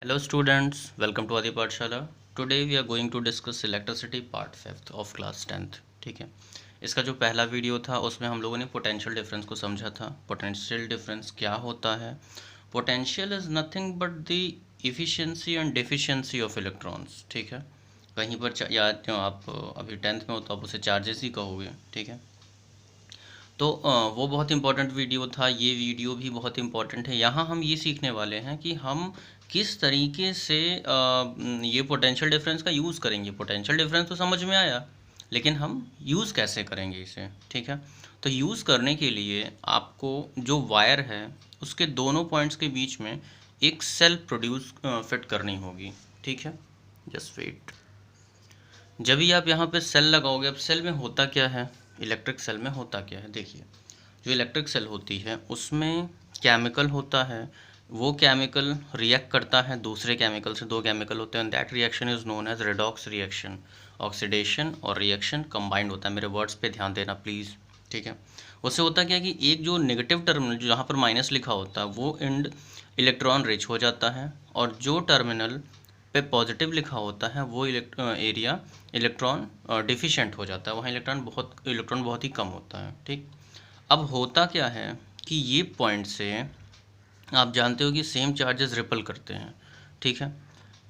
Hello students, welcome to Adi Pathshala. Today we are going to discuss electricity part 5th of class 10th. ठीक है, इसका जो पहला video था उसमें हम लोगों ने पोटेंशियल डिफरेंस को समझा था। पोटेंशियल डिफरेंस क्या होता है? Potential is nothing but the efficiency and deficiency of electrons. ठीक है, कहीं पर याद क्यों आप अभी 10th में हो तो आप उसे चार्जेस ही कहोगे। ठीक है, तो वो बहुत इंपॉर्टेंट वीडियो था, ये वीडियो भी बहुत इंपॉर्टेंट है। यहाँ हम ये सीखने वाले हैं कि हम किस तरीके से ये पोटेंशियल डिफरेंस का यूज़ करेंगे। पोटेंशियल डिफरेंस तो समझ में आया, लेकिन हम यूज़ कैसे करेंगे इसे। ठीक है, तो यूज़ करने के लिए आपको जो वायर है उसके दोनों पॉइंट्स के बीच में एक सेल प्रोड्यूस फिट करनी होगी। ठीक है, जस्ट वेट। जब भी आप यहाँ पे सेल लगाओगे, अब सेल में होता क्या है, इलेक्ट्रिक सेल में होता क्या है, देखिए जो इलेक्ट्रिक सेल होती है उसमें केमिकल होता है। वो केमिकल रिएक्ट करता है दूसरे केमिकल से, दो केमिकल होते हैं, that reaction is known as redox reaction. Oxidation और रिएक्शन कंबाइंड होता है, मेरे वर्ड्स पे ध्यान देना प्लीज़। ठीक है, उससे होता क्या है कि एक जो नेगेटिव टर्मिनल जहाँ पर माइनस लिखा होता है वो एंड इलेक्ट्रॉन रिच हो जाता है, और जो टर्मिनल पे पॉजिटिव लिखा होता है वो एरिया इलेक्ट्रॉन डिफिशिएंट हो जाता है, वहाँ इलेक्ट्रॉन बहुत ही कम होता है। ठीक, अब होता क्या है कि ये पॉइंट से आप जानते हो कि सेम चार्जेस रिपल करते हैं। ठीक है,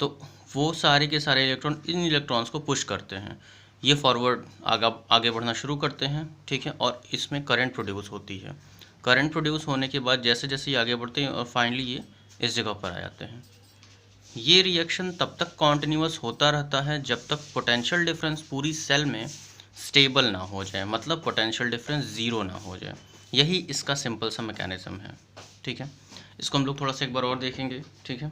तो वो सारे के सारे इलेक्ट्रॉन इन इलेक्ट्रॉन्स को पुश करते हैं, ये फॉरवर्ड आगे बढ़ना शुरू करते हैं। ठीक है, और इसमें करंट प्रोड्यूस होती है। करंट प्रोड्यूस होने के बाद जैसे जैसे ये आगे बढ़ते हैं और फाइनली ये इस जगह पर आ जाते हैं। ये रिएक्शन तब तक कॉन्टिन्यूस होता रहता है जब तक पोटेंशियल डिफरेंस पूरी सेल में स्टेबल ना हो जाए, मतलब पोटेंशियल डिफरेंस ज़ीरो ना हो जाए। यही इसका सिंपल सा मैकेनिज्म है। ठीक है, इसको हम लोग थोड़ा सा एक बार और देखेंगे। ठीक है,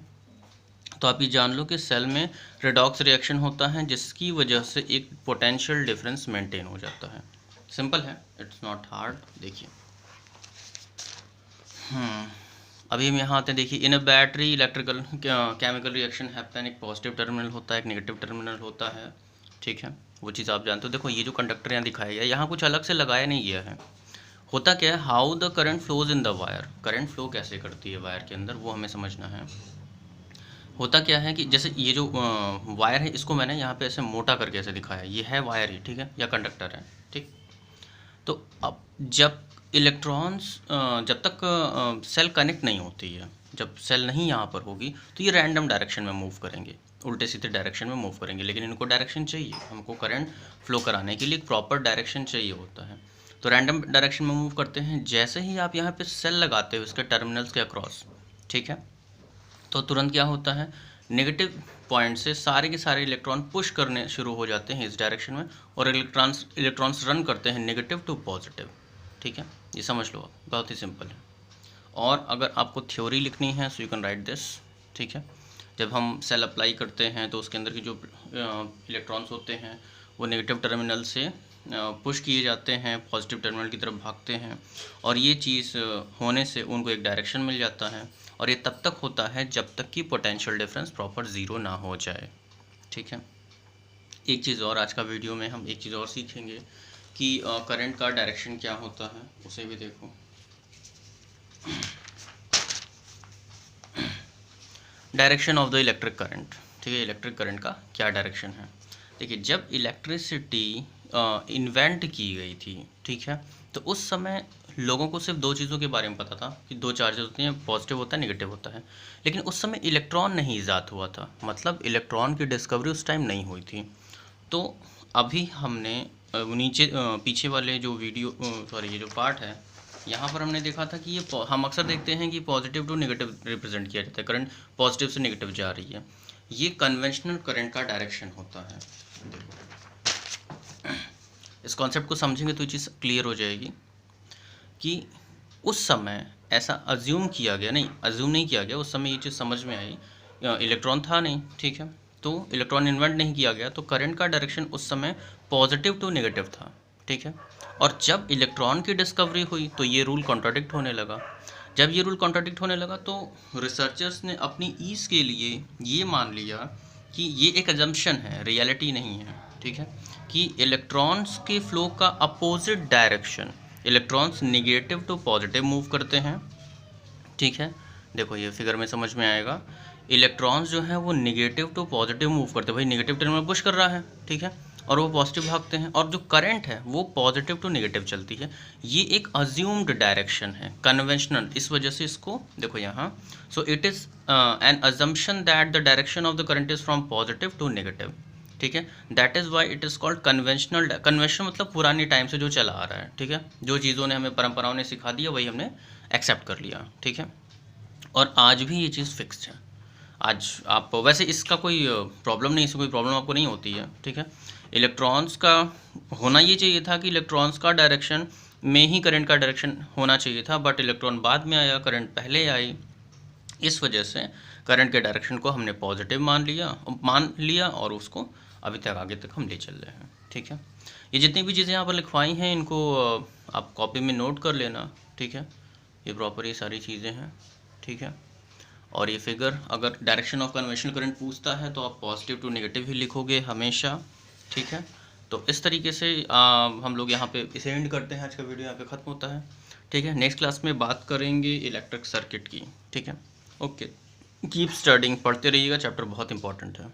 तो आप ये जान लो कि सेल में रेडॉक्स रिएक्शन होता है जिसकी वजह से एक पोटेंशियल डिफरेंस मेंटेन हो जाता है। सिंपल है, इट्स नॉट हार्ड। देखिए अभी हम यहाँ आते हैं। देखिए, in a battery electrical chemical reaction happen, एक पॉजिटिव टर्मिनल होता है, एक नेगेटिव टर्मिनल होता है। ठीक है, वो चीज़ आप जानते हो। देखो ये जो कंडक्टर यहाँ दिखाया गया है, यहाँ कुछ अलग से लगाया नहीं गया है। होता क्या है, how the current flows in the wire, current flow कैसे करती है वायर के अंदर, वो हमें समझना है। होता क्या है कि जैसे ये जो वायर है इसको मैंने यहाँ पे ऐसे मोटा करके ऐसे दिखाया, ये है वायर ही, ठीक है, या कंडक्टर है। ठीक, तो अब जब इलेक्ट्रॉन्स जब तक सेल कनेक्ट नहीं होती है, जब सेल नहीं यहाँ पर होगी तो ये रैंडम डायरेक्शन में मूव करेंगे, उल्टे सीधे डायरेक्शन में मूव करेंगे। लेकिन इनको डायरेक्शन चाहिए, हमको करंट फ्लो कराने के लिए एक प्रॉपर डायरेक्शन चाहिए होता है, तो रैंडम डायरेक्शन में मूव करते हैं। जैसे ही आप यहाँ पे सेल लगाते हो इसके टर्मिनल्स के अक्रॉस, ठीक है, तो तुरंत क्या होता है, नेगेटिव पॉइंट से सारे के सारे इलेक्ट्रॉन पुश करने शुरू हो जाते हैं इस डायरेक्शन में, और इलेक्ट्रॉन्स रन करते हैं नेगेटिव टू पॉजिटिव। ठीक है, ये समझ लो आप, बहुत ही सिंपल है। और अगर आपको थ्योरी लिखनी है so you can write this. ठीक है, जब हम सेल अप्लाई करते हैं तो उसके अंदर की जो इलेक्ट्रॉन्स होते हैं वो नेगेटिव टर्मिनल से पुश किए जाते हैं, पॉजिटिव टर्मिनल की तरफ भागते हैं, और ये चीज़ होने से उनको एक डायरेक्शन मिल जाता है। और ये तब तक होता है जब तक कि पोटेंशियल डिफरेंस प्रॉपर ज़ीरो ना हो जाए। ठीक है, एक चीज़ और, आज का वीडियो में हम एक चीज़ और सीखेंगे कि करंट का डायरेक्शन क्या होता है, उसे भी देखो। Direction of the electric current. ठीक है, इलेक्ट्रिक करंट का क्या डायरेक्शन है। देखिए, जब इलेक्ट्रिसिटी इन्वेंट की गई थी, ठीक है, तो उस समय लोगों को सिर्फ दो चीज़ों के बारे में पता था कि दो चार्जेस होते हैं, पॉजिटिव होता है, नेगेटिव होता है। लेकिन उस समय इलेक्ट्रॉन नहीं ईजाद हुआ था, मतलब इलेक्ट्रॉन की डिस्कवरी उस टाइम नहीं हुई थी। तो अभी हमने पीछे वाले जो वीडियो सॉरी ये जो पार्ट है, यहाँ पर हमने देखा था कि ये हम अक्सर देखते हैं कि पॉजिटिव टू नेगेटिव रिप्रेजेंट किया जाता है, करंट पॉजिटिव से नेगेटिव जा रही है, ये कन्वेंशनल करंट का डायरेक्शन होता है। इस कॉन्सेप्ट को समझेंगे तो ये चीज़ क्लियर हो जाएगी कि उस समय ऐसा अज्यूम किया गया, नहीं अज्यूम नहीं किया गया, उस समय ये चीज़ समझ में आई, इलेक्ट्रॉन था नहीं, ठीक है, तो इलेक्ट्रॉन इन्वेंट नहीं किया गया, तो करंट का डायरेक्शन उस समय पॉजिटिव टू नेगेटिव था। ठीक है, और जब इलेक्ट्रॉन की डिस्कवरी हुई तो ये रूल कॉन्ट्राडिक्ट होने लगा। जब ये रूल कॉन्ट्राडिक्ट होने लगा तो रिसर्चर्स ने अपनी ईज़ के लिए ये मान लिया कि ये एक अजम्पशन है, रियलिटी नहीं है। ठीक है, कि इलेक्ट्रॉन्स के फ्लो का opposite direction, electrons negative to positive move करते हैं। ठीक है, देखो ये फिगर में समझ में आएगा, इलेक्ट्रॉन्स जो हैं वो निगेटिव टू पॉजिटिव मूव करते हैं, भाई निगेटिव टर्मिनल पुश कर रहा है, ठीक है, और वो पॉजिटिव भागते हैं, और जो करंट है वो पॉजिटिव टू नेगेटिव चलती है। ये एक अज्यूम्ड डायरेक्शन है, कन्वेंशनल, इस वजह से इसको देखो यहाँ, so it is an assumption that the direction of the current is from positive to negative, ठीक है, that is why it is called conventional. Convention मतलब पुरानी टाइम से जो चला आ रहा है, ठीक है, जो चीज़ों ने हमें परंपराओं ने सिखा दिया वही हमने एक्सेप्ट कर लिया, ठीक है, और आज भी ये चीज़ फिक्स्ड है। आज आप वैसे इसका कोई प्रॉब्लम नहीं, इससे कोई प्रॉब्लम आपको नहीं होती है, ठीक है। इलेक्ट्रॉन्स का होना ये चाहिए था कि इलेक्ट्रॉन्स का डायरेक्शन में ही करंट का डायरेक्शन होना चाहिए था, बट इलेक्ट्रॉन बाद में आया, करंट पहले आई, इस वजह से करंट के डायरेक्शन को हमने पॉजिटिव मान लिया और उसको अभी तक आगे तक हम ले चल रहे हैं, ठीक है। ये जितनी भी चीज़ें यहाँ पर लिखवाई हैं इनको आप कॉपी में नोट कर लेना, ठीक है, ये प्रॉपर ये सारी चीज़ें हैं, ठीक है। और ये फिगर अगर डायरेक्शन ऑफ कन्वेंशनल करंट पूछता है तो आप पॉजिटिव टू नेगेटिव ही लिखोगे हमेशा, ठीक है। तो इस तरीके से हम लोग यहाँ पे इसे एंड करते हैं, आज का वीडियो यहाँ पे ख़त्म होता है, ठीक है। नेक्स्ट क्लास में बात करेंगे इलेक्ट्रिक सर्किट की, ठीक है। ओके, कीप स्टडिंग, पढ़ते रहिएगा, चैप्टर बहुत इंपॉर्टेंट है।